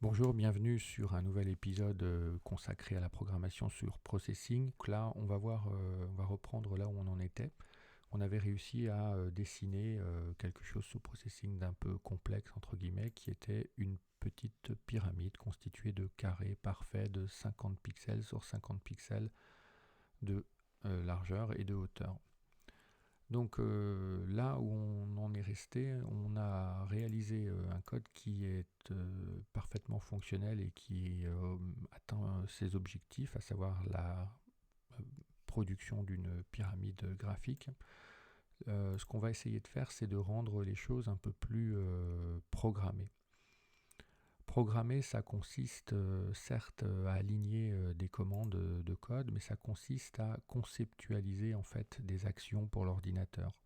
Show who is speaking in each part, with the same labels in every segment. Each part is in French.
Speaker 1: Bonjour, bienvenue sur un nouvel épisode consacré à la programmation sur Processing. Donc là, on va reprendre là où on en était. On avait réussi à dessiner quelque chose sous Processing d'un peu complexe, entre guillemets, qui était une petite pyramide constituée de carrés parfaits de 50 pixels sur 50 pixels de largeur et de hauteur. Donc là où on en est resté, on a réalisé un code qui est parfaitement fonctionnel et qui atteint ses objectifs, à savoir la production d'une pyramide graphique. Ce qu'on va essayer de faire, c'est de rendre les choses un peu plus programmées. Programmer, ça consiste certes à aligner des commandes de code, mais ça consiste à conceptualiser en fait des actions pour l'ordinateur.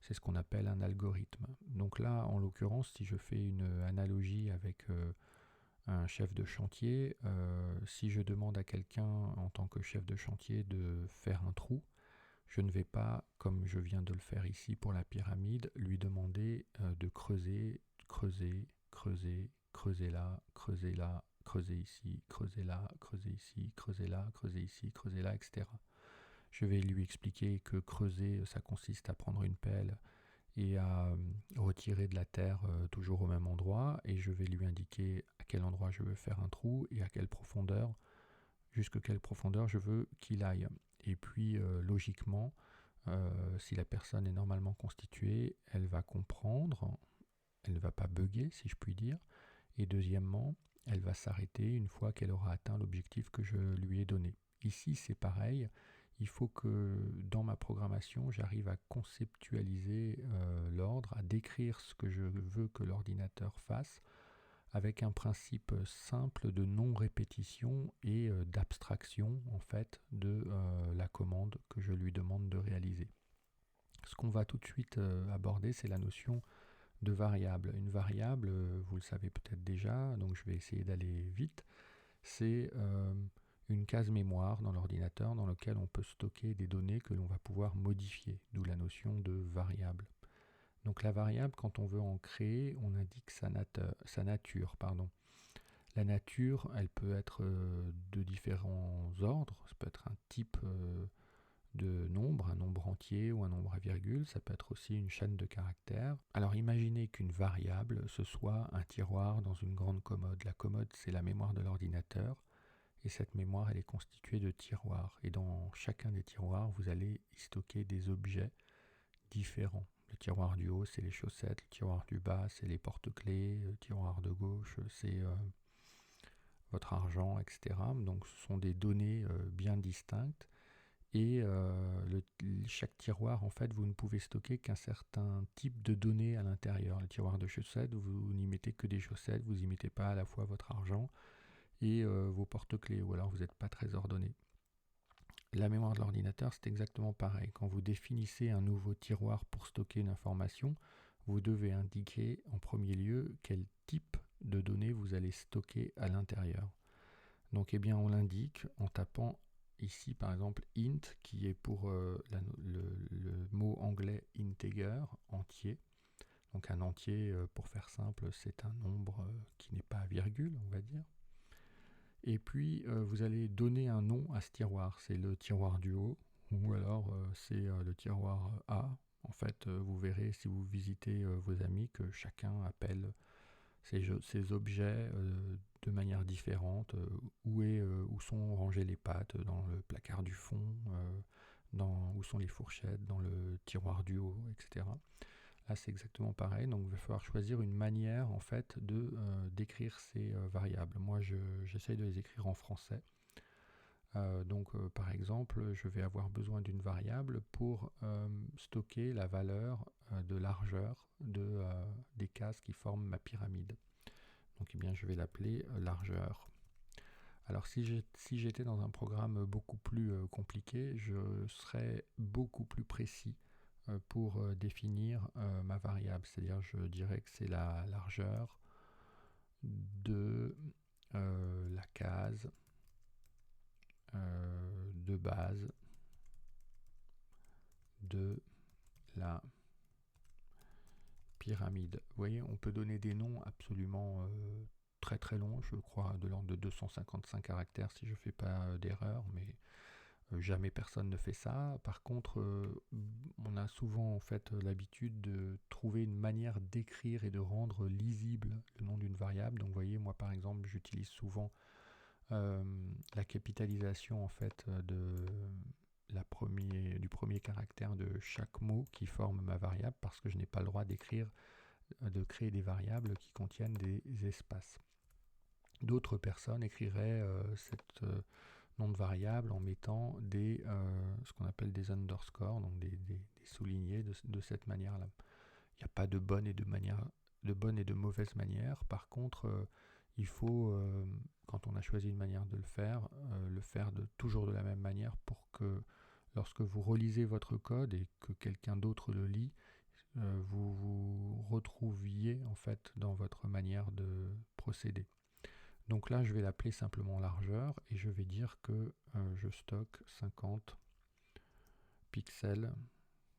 Speaker 1: C'est ce qu'on appelle un algorithme. Donc là, en l'occurrence, si je fais une analogie avec un chef de chantier, si je demande à quelqu'un en tant que chef de chantier de faire un trou, je ne vais pas, comme je viens de le faire ici pour la pyramide, lui demander de creuser, creuser, creuser, creuser là, creuser là, creuser ici, creuser là, creuser ici, creuser là, creuser ici, creuser là, etc. Je vais lui expliquer que creuser, ça consiste à prendre une pelle et à retirer de la terre toujours au même endroit, et je vais lui indiquer à quel endroit je veux faire un trou et à quelle profondeur, jusqu'à quelle profondeur je veux qu'il aille. Et puis logiquement, si la personne est normalement constituée, elle va comprendre, elle ne va pas bugger si je puis dire, et deuxièmement, elle va s'arrêter une fois qu'elle aura atteint l'objectif que je lui ai donné. Ici c'est pareil, il faut que dans ma programmation, j'arrive à conceptualiser l'ordre, à décrire ce que je veux que l'ordinateur fasse, avec un principe simple de non-répétition et d'abstraction en fait de la commande que je lui demande de réaliser. Ce qu'on va tout de suite aborder, c'est la notion de variable. Une variable, vous le savez peut-être déjà, donc je vais essayer d'aller vite, c'est une case mémoire dans l'ordinateur dans laquelle on peut stocker des données que l'on va pouvoir modifier, d'où la notion de variable. Donc la variable, quand on veut en créer, on indique sa nature. La nature, elle peut être de différents ordres. Ça peut être un type de nombre, un nombre entier ou un nombre à virgule. Ça peut être aussi une chaîne de caractères. Alors imaginez qu'une variable, ce soit un tiroir dans une grande commode. La commode, c'est la mémoire de l'ordinateur. Et cette mémoire, elle est constituée de tiroirs. Et dans chacun des tiroirs, vous allez y stocker des objets différents. Le tiroir du haut, c'est les chaussettes. Le tiroir du bas, c'est les porte-clés. Le tiroir de gauche, c'est votre argent, etc. Donc ce sont des données bien distinctes. Et chaque tiroir, en fait, vous ne pouvez stocker qu'un certain type de données à l'intérieur. Le tiroir de chaussettes, vous n'y mettez que des chaussettes, vous n'y mettez pas à la fois votre argent et vos porte-clés, ou alors vous n'êtes pas très ordonné. La mémoire de l'ordinateur, c'est exactement pareil. Quand vous définissez un nouveau tiroir pour stocker une information, vous devez indiquer en premier lieu quel type de données vous allez stocker à l'intérieur. Donc, eh bien, on l'indique en tapant ici, par exemple, int, qui est pour le mot anglais integer, entier. Donc, un entier, pour faire simple, c'est un nombre qui n'est pas à virgule, on va dire. Et puis, vous allez donner un nom à ce tiroir. C'est le tiroir du haut, ou alors c'est le tiroir A. En fait, vous verrez si vous visitez vos amis que chacun appelle ces objets de manière différente. Où sont rangées les pâtes? Dans le placard du fond, où sont les fourchettes? Dans le tiroir du haut, etc. Là, c'est exactement pareil. Donc, il va falloir choisir une manière, en fait, de décrire ces variables. Moi, j'essaye de les écrire en français. Par exemple, je vais avoir besoin d'une variable pour stocker la valeur de largeur des cases qui forment ma pyramide. Donc, eh bien, je vais l'appeler largeur. Alors, si j'étais dans un programme beaucoup plus compliqué, je serais beaucoup plus précis pour définir ma variable. C'est-à-dire, je dirais que c'est la largeur de la case de base de la pyramide. Vous voyez, on peut donner des noms absolument très très très long, je crois de l'ordre de 255 caractères si je ne fais pas d'erreur, mais jamais personne ne fait ça. Par contre, on a souvent en fait l'habitude de trouver une manière d'écrire et de rendre lisible le nom d'une variable. Donc vous voyez, moi par exemple, j'utilise souvent la capitalisation en fait du premier caractère de chaque mot qui forme ma variable, parce que je n'ai pas le droit de créer des variables qui contiennent des espaces. D'autres personnes écriraient cette nom de variable en mettant ce qu'on appelle des underscores, donc des soulignés de cette manière-là. Il n'y a pas de bonne et de mauvaise manière. Par contre, il faut, quand on a choisi une manière de le faire toujours de la même manière pour que lorsque vous relisez votre code et que quelqu'un d'autre le lit, vous vous retrouviez en fait dans votre manière de procéder. Donc là, je vais l'appeler simplement largeur et je vais dire que je stocke 50 pixels.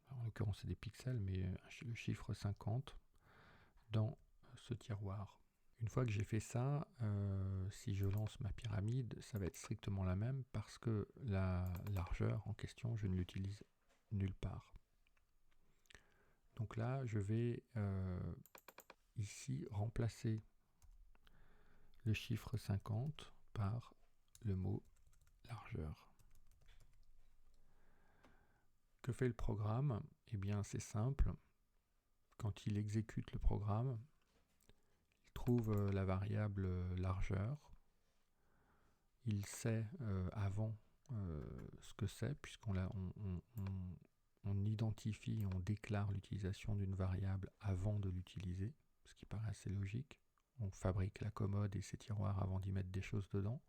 Speaker 1: Alors, en l'occurrence, c'est des pixels, mais le chiffre 50 dans ce tiroir. Une fois que j'ai fait ça, si je lance ma pyramide, ça va être strictement la même parce que la largeur en question, je ne l'utilise nulle part. Donc là, je vais ici remplacer le chiffre 50 par le mot largeur. Que fait le programme? Eh bien, c'est simple. Quand il exécute le programme, il trouve la variable largeur. Il sait avant ce que c'est, puisqu'on identifie, on déclare l'utilisation d'une variable avant de l'utiliser, ce qui paraît assez logique. On fabrique la commode et ses tiroirs avant d'y mettre des choses dedans.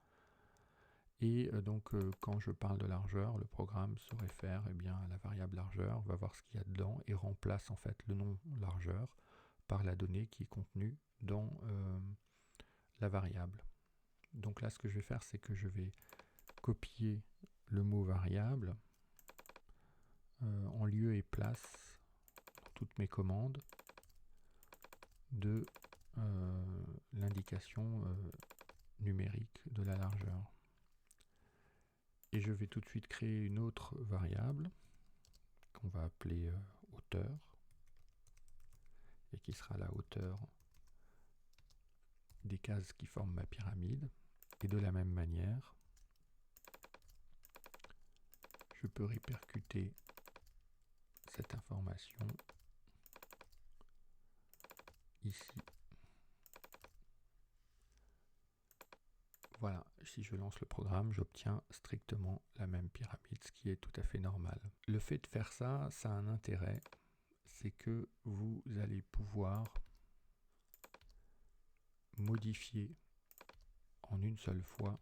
Speaker 1: Et donc quand je parle de largeur, le programme se réfère à la variable largeur, va voir ce qu'il y a dedans et remplace en fait le nom largeur par la donnée qui est contenue dans la variable. Donc là, ce que je vais faire, c'est que je vais copier le mot variable en lieu et place dans toutes mes commandes de l'indication numérique de la largeur. Et je vais tout de suite créer une autre variable qu'on va appeler hauteur et qui sera la hauteur des cases qui forment ma pyramide. Et de la même manière, je peux répercuter cette information ici. Voilà, si je lance le programme, j'obtiens strictement la même pyramide, ce qui est tout à fait normal. Le fait de faire ça, ça a un intérêt, c'est que vous allez pouvoir modifier en une seule fois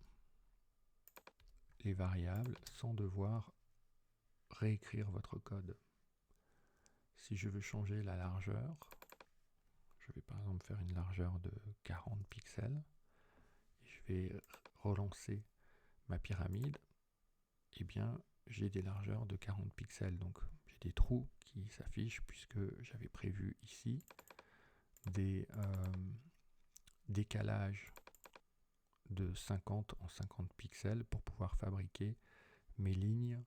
Speaker 1: les variables sans devoir réécrire votre code. Si je veux changer la largeur, je vais par exemple faire une largeur de 40 pixels, et je vais relancer ma pyramide, et bien j'ai des largeurs de 40 pixels, donc j'ai des trous qui s'affichent puisque j'avais prévu ici des décalages de 50 en 50 pixels pour pouvoir fabriquer mes lignes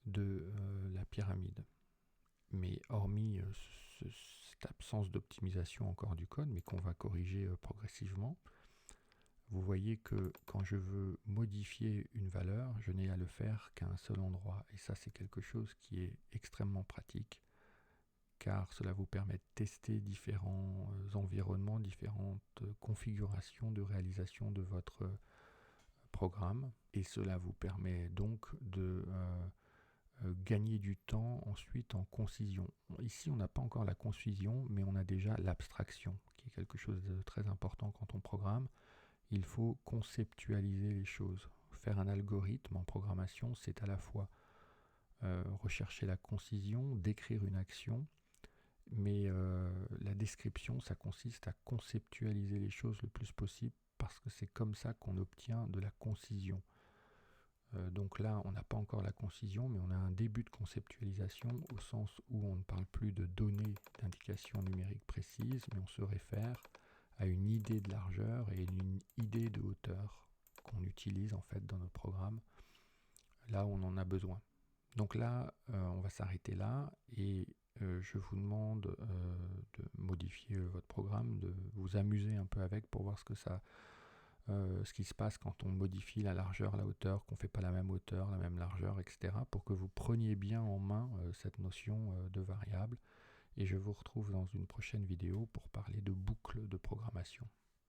Speaker 1: de la pyramide. Mais hormis cette absence d'optimisation encore du code, mais qu'on va corriger progressivement, vous voyez que quand je veux modifier une valeur, je n'ai à le faire qu'à un seul endroit. Et ça, c'est quelque chose qui est extrêmement pratique, car cela vous permet de tester différents environnements, différentes configurations de réalisation de votre programme. Et cela vous permet donc de gagner du temps ensuite en concision. Ici, on n'a pas encore la concision, mais on a déjà l'abstraction, qui est quelque chose de très important quand on programme. Il faut conceptualiser les choses. Faire un algorithme en programmation, c'est à la fois rechercher la concision, décrire une action, mais la description, ça consiste à conceptualiser les choses le plus possible, parce que c'est comme ça qu'on obtient de la concision. Donc là, on n'a pas encore la concision, mais on a un début de conceptualisation au sens où on ne parle plus de données d'indication numérique précise, mais on se réfère à une idée de largeur et une idée de hauteur qu'on utilise en fait dans notre programme, là où on en a besoin. Donc là, on va s'arrêter là et je vous demande de modifier votre programme, de vous amuser un peu avec pour voir ce qui se passe quand on modifie la largeur, la hauteur, qu'on ne fait pas la même hauteur, la même largeur, etc. pour que vous preniez bien en main cette notion de variable. Et je vous retrouve dans une prochaine vidéo pour parler de boucles de programmation.